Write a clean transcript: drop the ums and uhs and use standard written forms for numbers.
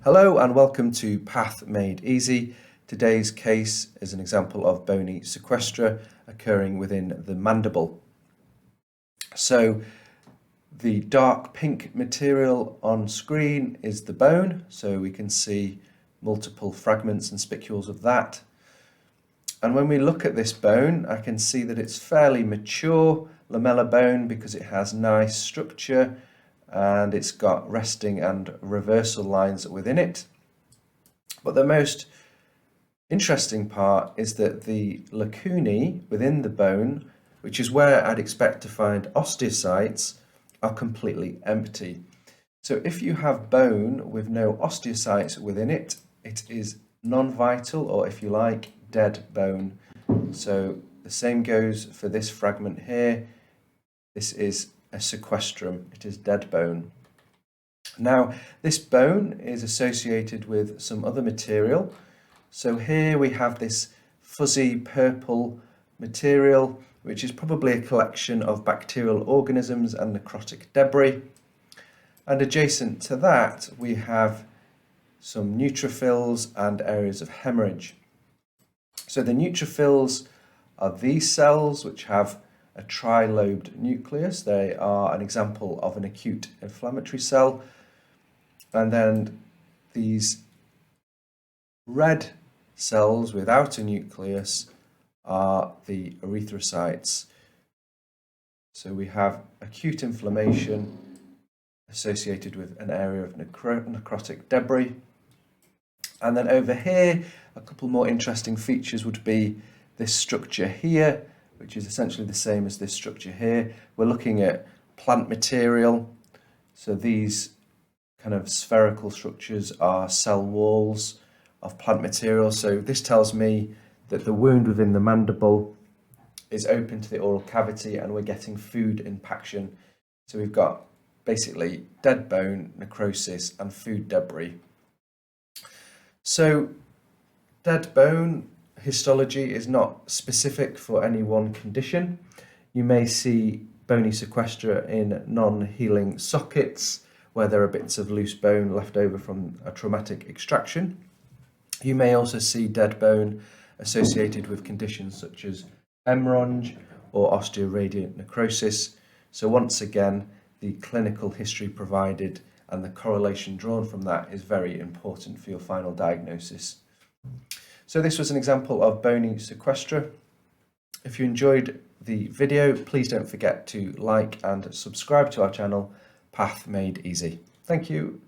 Hello and welcome to Path Made Easy. Today's case is an example of bony sequestra occurring within the mandible. So the dark pink material on screen is the bone, so we can see multiple fragments and spicules of that. And when we look at this bone, I can see that it's fairly mature lamellar bone because it has nice structure and it's got resting and reversal lines within it. But the most interesting part is that the lacunae within the bone, which is where I'd expect to find osteocytes, are completely empty. So if you have bone with no osteocytes within it, it is non-vital, or if you like, dead bone. So the same goes for this fragment here. This is a sequestrum, it is dead bone. Now, this bone is associated with some other material. So here we have this fuzzy purple material, which is probably a collection of bacterial organisms and necrotic debris. And adjacent to that, we have some neutrophils and areas of hemorrhage. So the neutrophils are these cells which have a tri-lobed nucleus. They are an example of an acute inflammatory cell. And then these red cells without a nucleus are the erythrocytes. So we have acute inflammation associated with an area of necrotic debris. And then over here, a couple more interesting features would be this structure here, which is essentially the same as this structure here. We're looking at plant material. So these kind of spherical structures are cell walls of plant material. So this tells me that the wound within the mandible is open to the oral cavity and we're getting food impaction. So we've got basically dead bone, necrosis, and food debris. So dead bone histology is not specific for any one condition. You may see bony sequestra in non-healing sockets where there are bits of loose bone left over from a traumatic extraction. You may also see dead bone associated with conditions such as hemorrhage or osteoradiant necrosis. So once again, the clinical history provided and the correlation drawn from that is very important for your final diagnosis. So this was an example of bony sequestra. If you enjoyed the video, please don't forget to like and subscribe to our channel, Path Made Easy. Thank you.